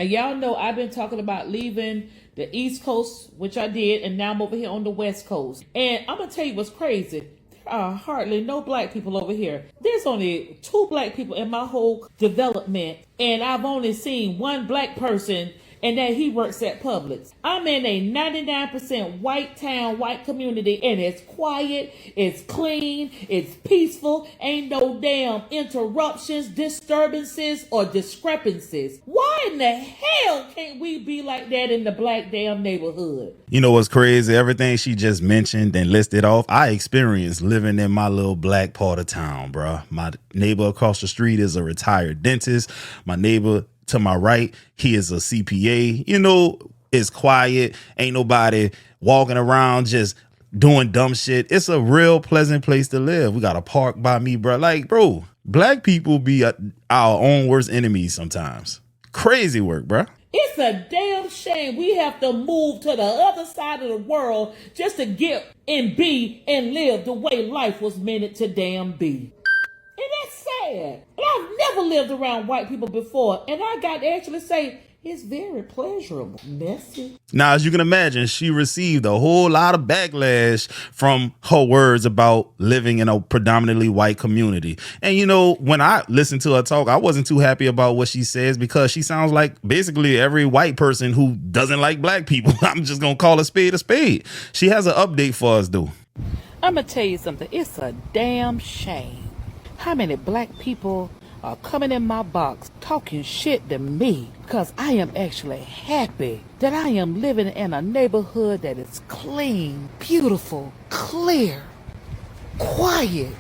And y'all know I've been talking about leaving the East Coast, which I did, and now I'm over here on the West Coast. And I'm going to tell you what's crazy. There are hardly no black people over here. There's only 2 black people in my whole development, and I've only seen 1 black person, and that he works at Publix. I'm in a 99% white town, white community, and it's quiet, it's clean, it's peaceful, ain't no damn interruptions, disturbances, or discrepancies. Why in the hell can't we be like that in the black damn neighborhood? You know what's crazy? Everything she just mentioned and listed off, I experienced living in my little black part of town, bro. My neighbor across the street is a retired dentist. My neighbor to my right, he is a CPA. You know, it's quiet. Ain't nobody walking around just doing dumb shit. It's a real pleasant place to live. We got a park by me, bro. Like, bro, black people be our own worst enemies sometimes. Crazy work, bro. It's a damn shame we have to move to the other side of the world just to get and be and live the way life was meant to damn be. And that's sad. And I've never lived around white people before, and I got to actually say, it's very pleasurable. Messy. Now, as you can imagine, she received a whole lot of backlash from her words about living in a predominantly white community. And, you know, when I listened to her talk, I wasn't too happy about what she says because she sounds like basically every white person who doesn't like black people. I'm just going to call a spade a spade. She has an update for us, though. I'm going to tell you something. It's a damn shame how many black people are coming in my box talking shit to me because I am actually happy that I am living in a neighborhood that is clean, beautiful, clear, quiet.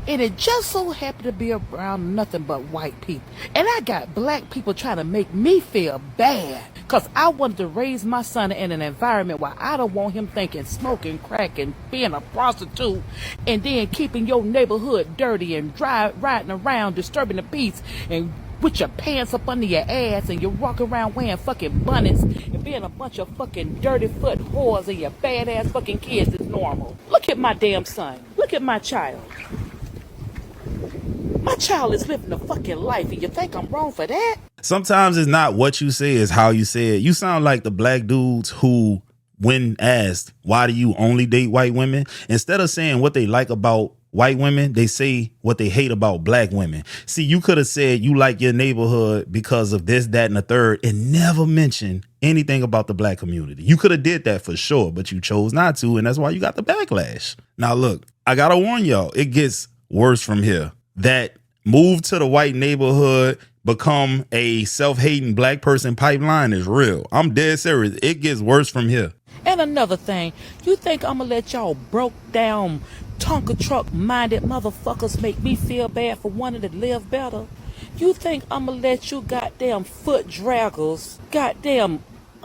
And it just so happened to be around nothing but white people. And I got black people trying to make me feel bad because I wanted to raise my son in an environment where I don't want him thinking smoking crack and being a prostitute and then keeping your neighborhood dirty and riding around disturbing the peace and with your pants up under your ass and you're walking around wearing fucking bonnets and being a bunch of fucking dirty foot whores and your bad ass fucking kids is normal. Look at my damn son. Look at my child. My child is living a fucking life, and you think I'm wrong for that? Sometimes it's not what you say, it's how you say it. You sound like the black dudes who, when asked, why do you only date white women? Instead of saying what they like about white women, they say what they hate about black women. See, you could have said you like your neighborhood because of this, that, and the third, and never mentioned anything about the black community. You could have did that for sure, but you chose not to, and that's why you got the backlash. Now, look, I got to warn y'all, it gets worse from here. That move to the white neighborhood, become a self-hating black person pipeline is real. I'm dead serious. It gets worse from here. And another thing, you think I'm gonna let y'all broke down Tonka truck minded motherfuckers make me feel bad for wanting to live better? You think I'm gonna let you goddamn foot draggers, goddamn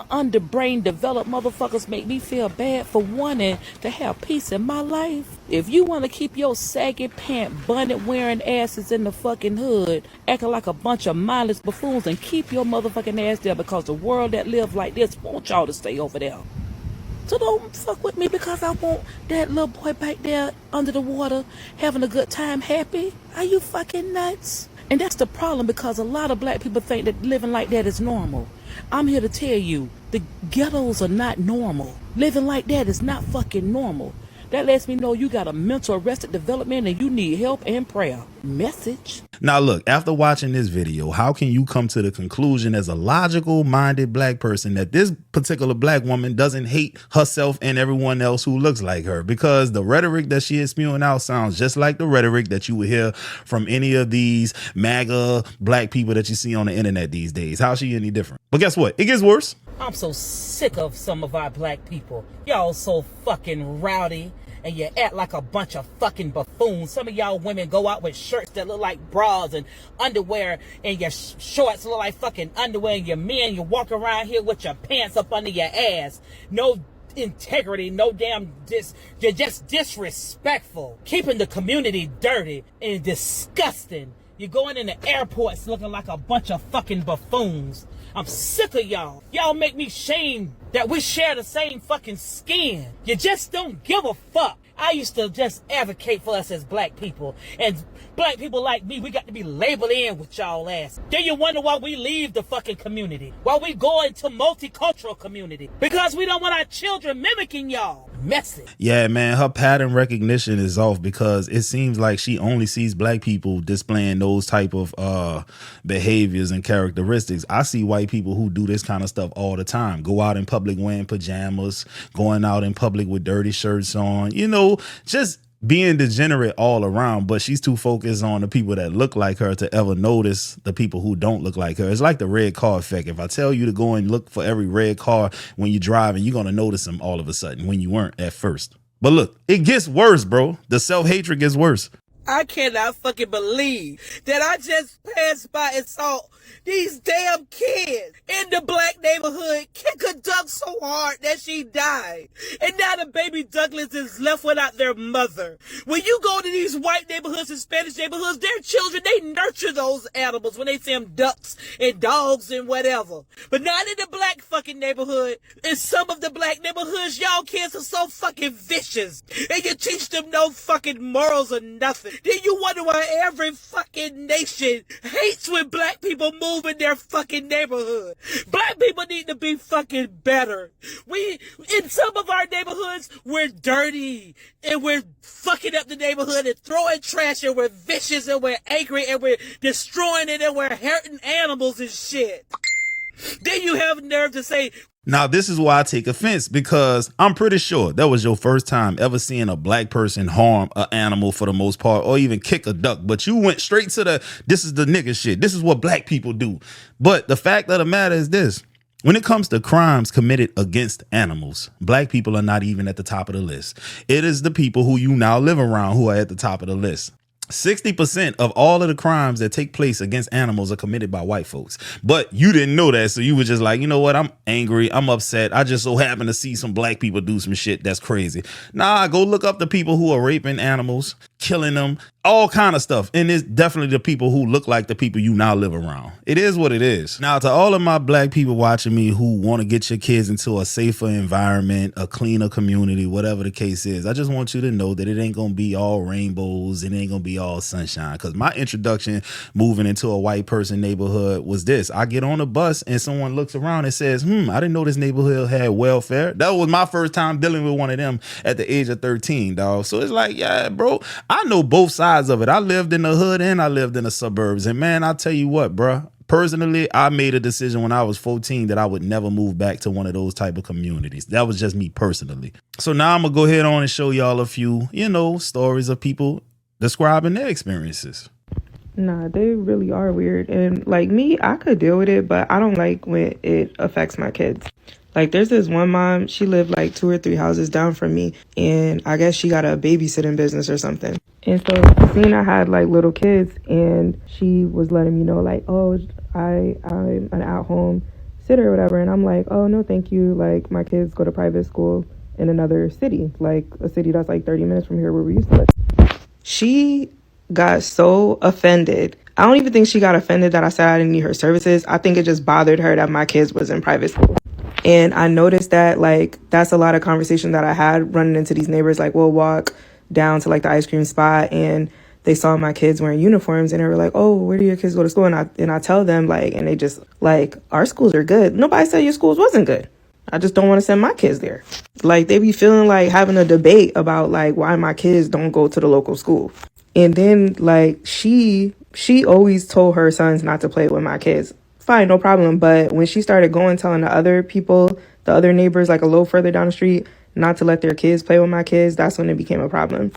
underbrain developed motherfuckers make me feel bad for wanting to have peace in my life? If you want to keep your saggy pant bonnet wearing asses in the fucking hood acting like a bunch of mindless buffoons, and keep your motherfucking ass there, because the world that lives like this wants y'all to stay over there. So don't fuck with me because I want that little boy back there under the water having a good time, happy. Are you fucking nuts? And that's the problem, because a lot of black people think that living like that is normal. I'm here to tell you, the ghettos are not normal. Living like that is not fucking normal. That lets me know you got a mental arrested development and you need help and prayer. Message. Now, look, after watching this video, how can you come to the conclusion as a logical minded black person that this particular black woman doesn't hate herself and everyone else who looks like her? Because the rhetoric that she is spewing out sounds just like the rhetoric that you would hear from any of these MAGA black people that you see on the internet these days. How's she any different? But guess what? It gets worse. I'm so sick of some of our black people. Y'all so fucking rowdy, and you act like a bunch of fucking buffoons. Some of y'all women go out with shirts that look like bras and underwear, and your shorts look like fucking underwear, and your men, you walk around here with your pants up under your ass. No integrity, no damn you're just disrespectful, keeping the community dirty and disgusting. You're going in the airports looking like a bunch of fucking buffoons. I'm sick of y'all. Y'all make me shame that we share the same fucking skin. You just don't give a fuck. I used to just advocate for us as black people. And black people like me, we got to be labeled in with y'all ass. Then you wonder why we leave the fucking community. Why we go into multicultural community. Because we don't want our children mimicking y'all. Messy. Yeah, man, her pattern recognition is off because it seems like she only sees black people displaying those type of behaviors and characteristics. I see white people who do this kind of stuff all the time. Go out in public wearing pajamas, going out in public with dirty shirts on, you know, just being degenerate all around. But she's too focused on the people that look like her to ever notice the people who don't look like her. It's like the red car effect. If I tell you to go and look for every red car when you're driving, you're going to notice them all of a sudden when you weren't at first. But look, it gets worse, bro. The self-hatred gets worse. I cannot fucking believe that I just passed by and saw these damn kids in the black neighborhood kick a duck so hard that she died. And now the baby ducklings is left without their mother. When you go to these white neighborhoods and Spanish neighborhoods, their children, they nurture those animals when they see them ducks and dogs and whatever. But not in the black fucking neighborhood. In some of the black neighborhoods, y'all kids are so fucking vicious. And you teach them no fucking morals or nothing. Then you wonder why every fucking nation hates when black people move in their fucking neighborhood. Black people need to be fucking better. In some of our neighborhoods, we're dirty and we're fucking up the neighborhood and throwing trash and we're vicious and we're angry and we're destroying it and we're hurting animals and shit. Then you have nerve to say, now, this is why I take offense, because I'm pretty sure that was your first time ever seeing a black person harm an animal for the most part, or even kick a duck. But you went straight to this is the nigga shit. This is what black people do. But the fact of the matter is this. When it comes to crimes committed against animals, black people are not even at the top of the list. It is the people who you now live around who are at the top of the list. 60% of all of the crimes that take place against animals are committed by white folks. But you didn't know that. So you were just like, you know what? I'm angry. I'm upset. I just so happen to see some black people do some shit that's crazy. Nah, go look up the people who are raping animals, killing them, all kind of stuff. And it's definitely the people who look like the people you now live around. It is what it is. Now, to all of my black people watching me who want to get your kids into a safer environment, a cleaner community, whatever the case is, I just want you to know that it ain't going to be all rainbows. It ain't going to be all sunshine. Because my introduction moving into a white person neighborhood was this. I get on a bus and someone looks around and says, I didn't know this neighborhood had welfare. That was my first time dealing with one of them at the age of 13, dog. So it's like, yeah, bro, I know both sides of it. I lived in the hood and I lived in the suburbs. And man, I'll tell you what, bro. Personally, I made a decision when I was 14 that I would never move back to one of those type of communities. That was just me personally. So now I'm going to go ahead on and show y'all a few, stories of people describing their experiences. Nah, they really are weird. And like me, I could deal with it, but I don't like when it affects my kids. Like there's this one mom, she lived like 2 or 3 houses down from me. And I guess she got a babysitting business or something. And so Christina had like little kids and she was letting me know like, oh, I'm an at-home sitter or whatever. And I'm like, oh, no, thank you. Like my kids go to private school in another city, like a city that's like 30 minutes from here where we used to live. She got so offended. I don't even think she got offended that I said I didn't need her services. I think it just bothered her that my kids was in private school. And I noticed that like that's a lot of conversation that I had running into these neighbors. Like we'll walk down to like the ice cream spot and they saw my kids wearing uniforms and they were like, oh, where do your kids go to school? And I tell them like, and they just like, our schools are good. Nobody said your schools wasn't good. I just don't want to send my kids there. Like they be feeling like having a debate about like why my kids don't go to the local school. And then like she always told her sons not to play with my kids. Fine, no problem. But when she started going, telling the other people, the other neighbors, like a little further down the street, not to let their kids play with my kids, that's when it became a problem.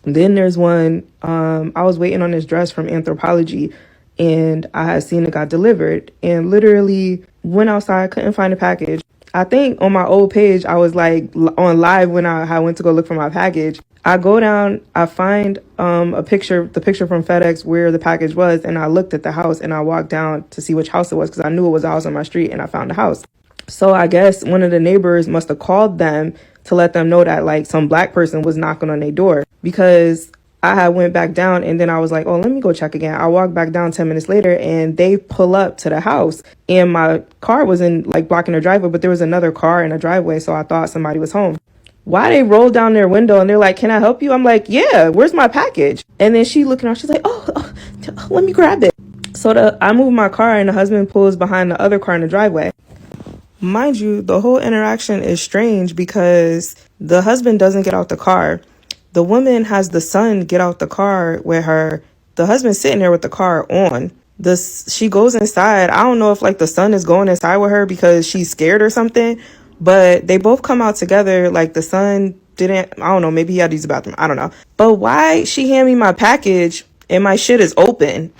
Then there's one, I was waiting on this dress from Anthropology and I had seen it got delivered and literally went outside, couldn't find a package. I think on my old page, I was like on live when I went to go look for my package. I go down, I find the picture from FedEx where the package was, and I looked at the house and I walked down to see which house it was because I knew it was a house on my street and I found a house. So I guess one of the neighbors must have called them to let them know that like some black person was knocking on their door because I had went back down and then I was like, oh, let me go check again. I walked back down 10 minutes later and they pull up to the house and my car was in like blocking their driveway, but there was another car in a driveway. So I thought somebody was home. why they roll down their window and they're like, can I help you? I'm like, yeah, where's my package? And then she looking out, she's like, oh, let me grab it. So I move my car and the husband pulls behind the other car in the driveway. Mind you, the whole interaction is strange because the husband doesn't get out the car. The woman has the son get out the car with her. The husband's sitting there with the car on. She goes inside. I don't know if like the son is going inside with her because she's scared or something, but they both come out together. Like the son didn't, I don't know, maybe he had to use the bathroom. I don't know. But why she hand me my package and my shit is open?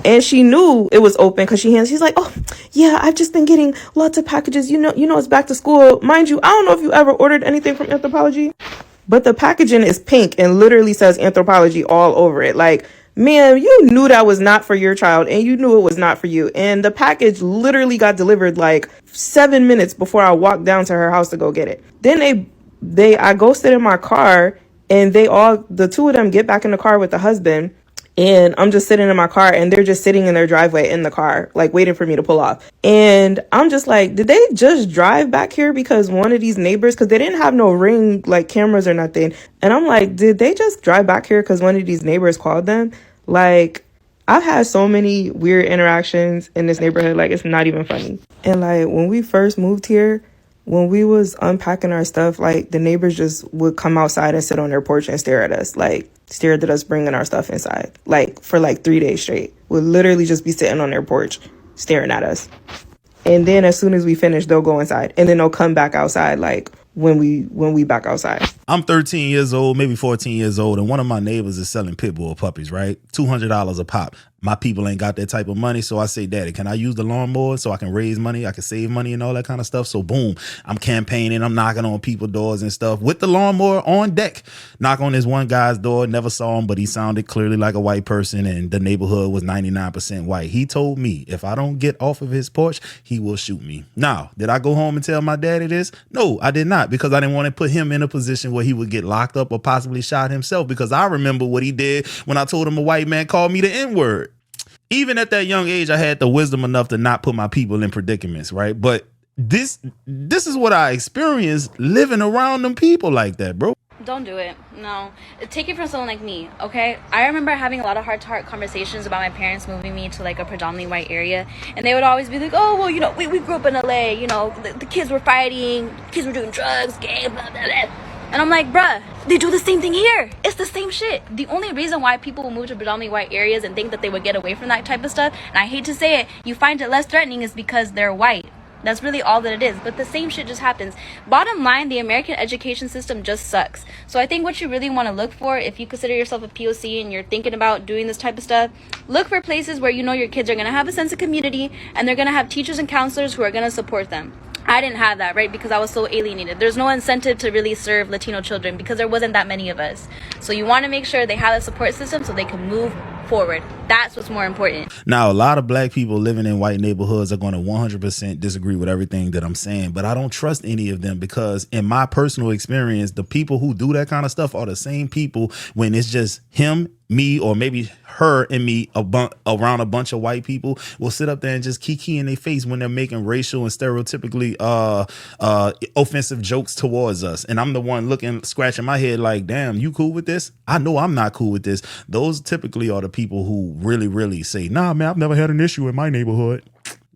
And she knew it was open because she's like, oh yeah, I've just been getting lots of packages. You know, it's back to school. Mind you, I don't know if you ever ordered anything from Anthropology, but the packaging is pink and literally says Anthropology all over it. Like, ma'am, you knew that was not for your child and you knew it was not for you. And the package literally got delivered like 7 minutes before I walked down to her house to go get it. Then I go sit in my car and the two of them get back in the car with the husband. And I'm just sitting in my car and they're just sitting in their driveway in the car, like waiting for me to pull off. And I'm just like, did they just drive back here because one of these neighbors, because they didn't have no Ring like cameras or nothing. And I'm like, did they just drive back here because one of these neighbors called them? Like, I've had so many weird interactions in this neighborhood. Like, it's not even funny. And like when we first moved here, when we was unpacking our stuff, like the neighbors just would come outside and sit on their porch and stare at us, stared at us bringing our stuff inside, like for like 3 days straight. Would literally just be sitting on their porch staring at us. And then as soon as we finish, they'll go inside and then they'll come back outside like when we back outside. I'm 13 years old, maybe 14 years old, and one of my neighbors is selling pit bull puppies, right? $200 a pop. My people ain't got that type of money, so I say, Daddy, can I use the lawnmower so I can raise money, I can save money and all that kind of stuff? So boom, I'm campaigning, I'm knocking on people's doors and stuff with the lawnmower on deck. Knock on this one guy's door, never saw him, but he sounded clearly like a white person, and the neighborhood was 99% white. He told me if I don't get off of his porch, he will shoot me. Now, did I go home and tell my daddy this? No, I did not, because I didn't want to put him in a position where he would get locked up or possibly shot himself, because I remember what he did when I told him a white man called me the N-word. Even at that young age, I had the wisdom enough to not put my people in predicaments, right? But this is what I experienced living around them people like that, bro. Don't do it. No. Take it from someone like me, okay? I remember having a lot of heart-to-heart conversations about my parents moving me to like a predominantly white area. And they would always be like, oh, well, you know, we grew up in LA. You know, the kids were fighting. Kids were doing drugs, gangs, blah, blah, blah. And I'm like, bruh, they do the same thing here. It's the same shit. The only reason why people will move to predominantly white areas and think that they would get away from that type of stuff, and I hate to say it, you find it less threatening, is because they're white. That's really all that it is. But the same shit just happens. Bottom line, the American education system just sucks. So I think what you really want to look for, if you consider yourself a POC and you're thinking about doing this type of stuff, look for places where you know your kids are going to have a sense of community and they're going to have teachers and counselors who are going to support them. I didn't have that, right? Because I was so alienated. There's no incentive to really serve Latino children because there wasn't that many of us. So you want to make sure they have a support system so they can move forward. That's what's more important. Now, a lot of black people living in white neighborhoods are going to 100% disagree with everything that I'm saying, but I don't trust any of them, because in my personal experience, the people who do that kind of stuff are the same people when it's just him, me, or maybe her and me around a bunch of white people will sit up there and just kiki in their face when they're making racial and stereotypically offensive jokes towards us. And I'm the one scratching my head like, damn, you cool with this? I know I'm not cool with this. Those typically are the people who really, really say, nah, man, I've never had an issue in my neighborhood.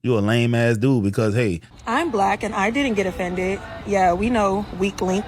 You're a lame ass dude because, hey, I'm black and I didn't get offended. Yeah, we know, weak link,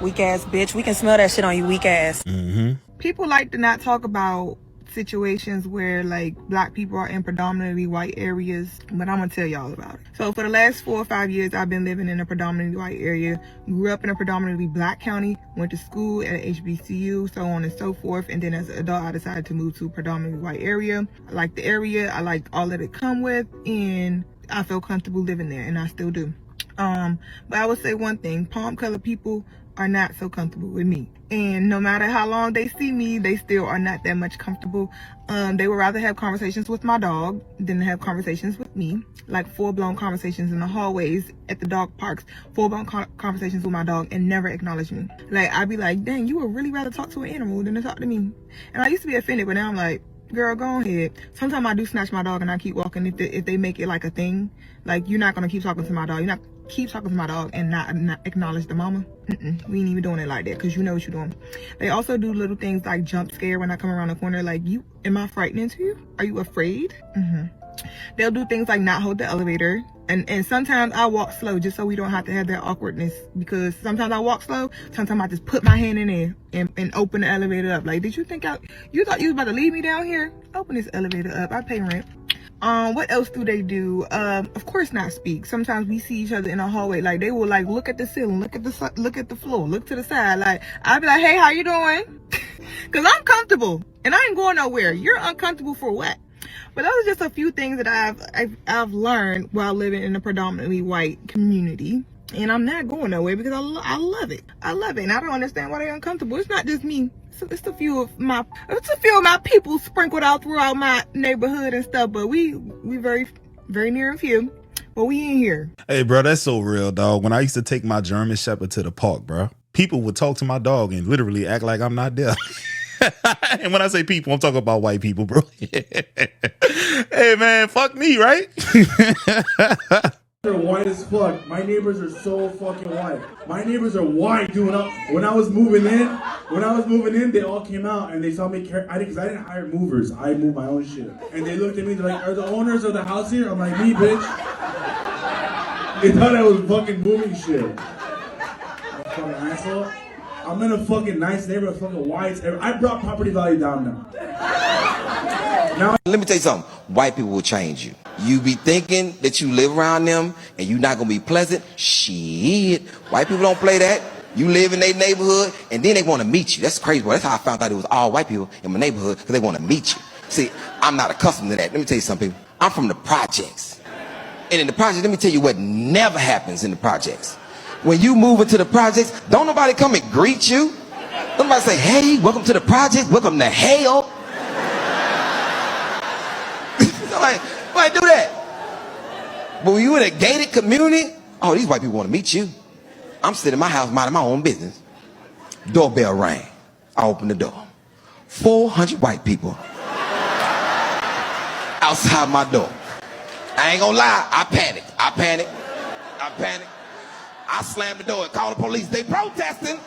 weak ass bitch. We can smell that shit on you, weak ass. Mm-hmm. People like to not talk about situations where like black people are in predominantly white areas, but I'm gonna tell y'all about it. So for the last 4 or 5 years, I've been living in a predominantly white area, grew up in a predominantly black county, went to school at HBCU, so on and so forth. And then as an adult, I decided to move to a predominantly white area. I like the area, I like all that it come with, and I feel comfortable living there, and I still do. But I would say one thing, palm colored people are not so comfortable with me. And no matter how long they see me, they still are not that much comfortable. They would rather have conversations with my dog than have conversations with me. Like full-blown conversations in the hallways, at the dog parks, full-blown conversations with my dog, and never acknowledge me. Like, I'd be like, dang, you would really rather talk to an animal than to talk to me. And I used to be offended, but now I'm like, girl, go ahead. Sometimes I do snatch my dog and I keep walking if they make it like a thing. Like, you're not going to keep talking to my dog. You're not, keep talking to my dog and not acknowledge the mama. We ain't even doing it like that, because you know what you're doing. They also do little things like jump scare when I come around the corner, like, am I frightening to you? Are you afraid? They'll do things like not hold the elevator. And sometimes I walk slow just so we don't have to have that awkwardness, because sometimes I walk slow, sometimes I just put my hand in there and open the elevator up. Like, did you think you thought you was about to leave me down here? Open this elevator up. I pay rent. What else do they do? Of course not speak. Sometimes we see each other in a hallway. Like, they will like look at the ceiling, look at the floor, look to the side. Like, I'll be like, hey, how you doing? Cause I'm comfortable and I ain't going nowhere. You're uncomfortable for what? But those are just a few things that I've learned while living in a predominantly white community. And I'm not going nowhere because I love it. I love it. And I don't understand why they're uncomfortable. It's not just me. It's a few of my people sprinkled out throughout my neighborhood and stuff. But we very, very near and few. But we in here. Hey, bro, that's so real, dog. When I used to take my German Shepherd to the park, bro, people would talk to my dog and literally act like I'm not there. And when I say people, I'm talking about white people, bro. Hey, man, fuck me, right? They're white as fuck. My neighbors are so fucking white. My neighbors are white, dude. When I was moving in, they all came out and they saw me because I didn't hire movers. I moved my own shit. And they looked at me, they're like, are the owners of the house here? I'm like, me, bitch. They thought I was fucking moving shit. Fucking asshole. I'm in a fucking nice neighborhood, fucking whites. I brought property value down now. Let me tell you something. White people will change you. You be thinking that you live around them and you're not gonna be pleasant. Shit. White people don't play that. You live in their neighborhood and then they want to meet you. That's crazy, boy. That's how I found out it was all white people in my neighborhood, because they want to meet you. See, I'm not accustomed to that. Let me tell you something, people. I'm from the projects. And in the projects, let me tell you what never happens in the projects. When you move into the projects, don't nobody come and greet you. Don't nobody say, hey, welcome to the project, welcome to hell. Nobody do that. But when you in a gated community, oh, these white people want to meet you. I'm sitting in my house minding my own business. Doorbell rang. I opened the door. 400 white people outside my door. I ain't gonna lie, I panicked. I slammed the door and called the police. They protesting.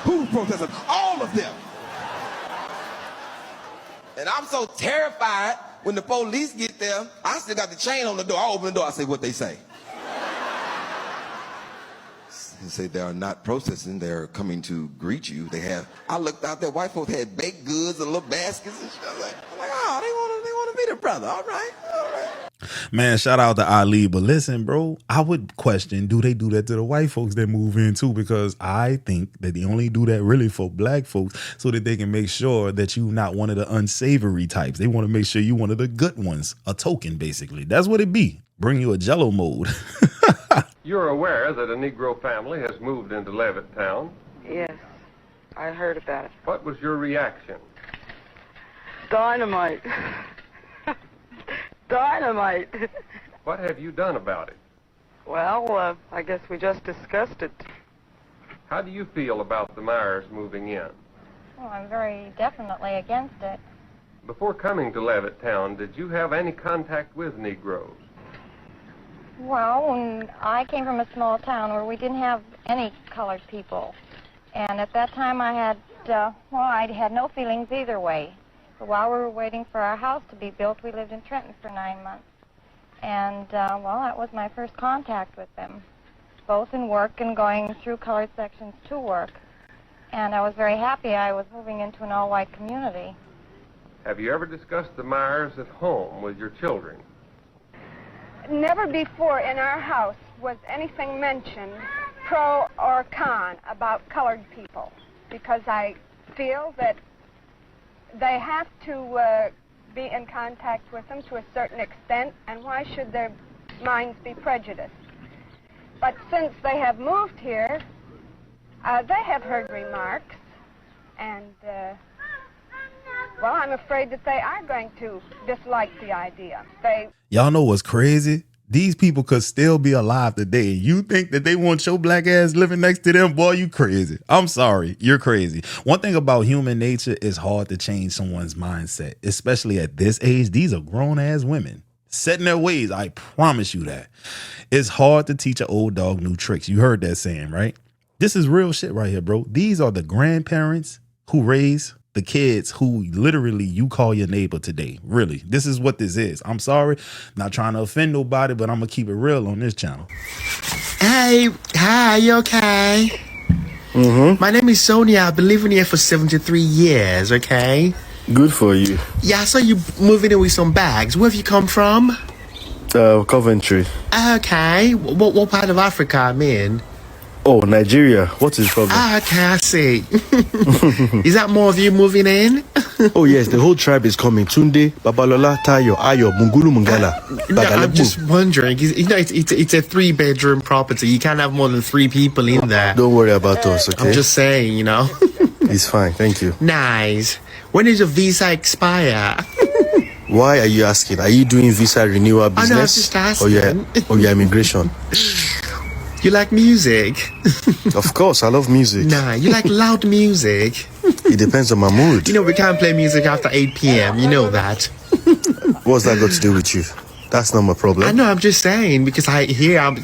Who's protesting? All of them. And I'm so terrified when the police get there, I still got the chain on the door. I open the door, I say what they say. They say they are not protesting, they're coming to greet you. I looked out there, white folks had baked goods and little baskets and shit. I'm like, oh, they want to meet a brother. All right. Man, shout out to Ali. But listen, bro, I would question, do they do that to the white folks that move in too? Because I think that they only do that really for black folks so that they can make sure that you're not one of the unsavory types. They want to make sure you one of the good ones. A token, basically. That's what it be. Bring you a jello mode. You're aware that a Negro family has moved into Levittown? Yes, I heard about it. What was your reaction? Dynamite. Dynamite. What have you done about it? Well, I guess we just discussed it. How do you feel about the Myers moving in? Well, I'm very definitely against it. Before coming to Levittown, did you have any contact with Negroes? Well, when I came from a small town where we didn't have any colored people. And at that time I had no feelings either way. But while we were waiting for our house to be built, we lived in Trenton for 9 months. And, that was my first contact with them, both in work and going through colored sections to work. And I was very happy I was moving into an all-white community. Have you ever discussed the Myers at home with your children? Never before in our house was anything mentioned, pro or con, about colored people, because I feel that they have to be in contact with them to a certain extent, and why should their minds be prejudiced? But since they have moved here, they have heard remarks, and, I'm afraid that they are going to dislike the idea. Y'all know what's crazy? These people could still be alive today. You think that they want your black ass living next to them? Boy, you crazy. I'm sorry. You're crazy. One thing about human nature is hard to change someone's mindset, especially at this age. These are grown ass women. set in their ways. I promise you that. It's hard to teach an old dog new tricks. You heard that saying, right? This is real shit right here, bro. These are the grandparents who raise the kids who literally you call your neighbor today. Really, this is what this is. I'm sorry, not trying to offend nobody, but I'm gonna keep it real on this channel. Hey, hi, you okay? Mm-hmm. My name is Sonia. I've been living here for 73 years, okay? Good for you. Yeah, I saw you moving in with some bags. Where have you come from? Coventry. Okay. What part of Africa I'm in? Oh, Nigeria. What is the problem? Okay, I see. Is that more of you moving in? Oh, yes, the whole tribe is coming. Tunde, Babalola, Tayo, Ayo, Mungulu, Mungala. No, I'm just wondering. It's a 3-bedroom property. You can't have more than 3 people in there. Don't worry about us, okay? I'm just saying, you know. It's fine, thank you. Nice. When does your visa expire? Why are you asking? Are you doing visa renewal business? Oh, no, I'm just asking. Or your immigration? You like music? Of course, I love music. Nah, you like loud music? It depends on my mood. You know, we can't play music after 8 p.m. You know that. What's that got to do with you? That's not my problem. I know, I'm just saying, because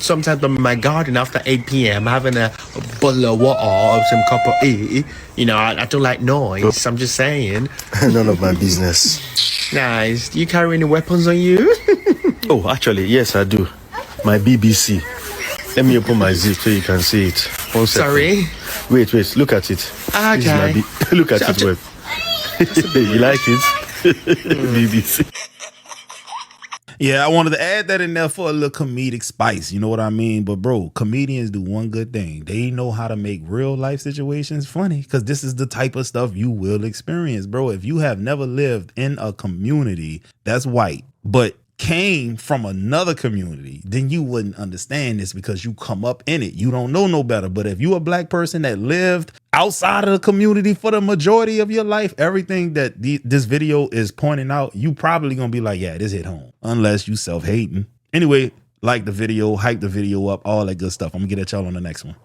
sometimes I'm in my garden after 8 p.m. having a bottle of water or some cup of tea. You know, I don't like noise. I'm just saying. None of my business. Nice. Do you carry any weapons on you? Oh, actually, yes, I do. My BBC. Let me open my zip so you can see it. 1 second. Sorry? Wait, look at it. Okay. Look at it, web. You like it? BBC. Yeah, I wanted to add that in there for a little comedic spice. You know what I mean? But bro, comedians do one good thing. They know how to make real life situations funny, because this is the type of stuff you will experience, bro. If you have never lived in a community that's white, but came from another community, then you wouldn't understand this because you come up in it. You don't know no better. But if you a black person that lived outside of the community for the majority of your life, everything that this video is pointing out, you probably gonna be like, yeah, this hit home, unless you self-hating. Anyway, like the video, hype the video up, all that good stuff. I'm gonna get at y'all on the next one.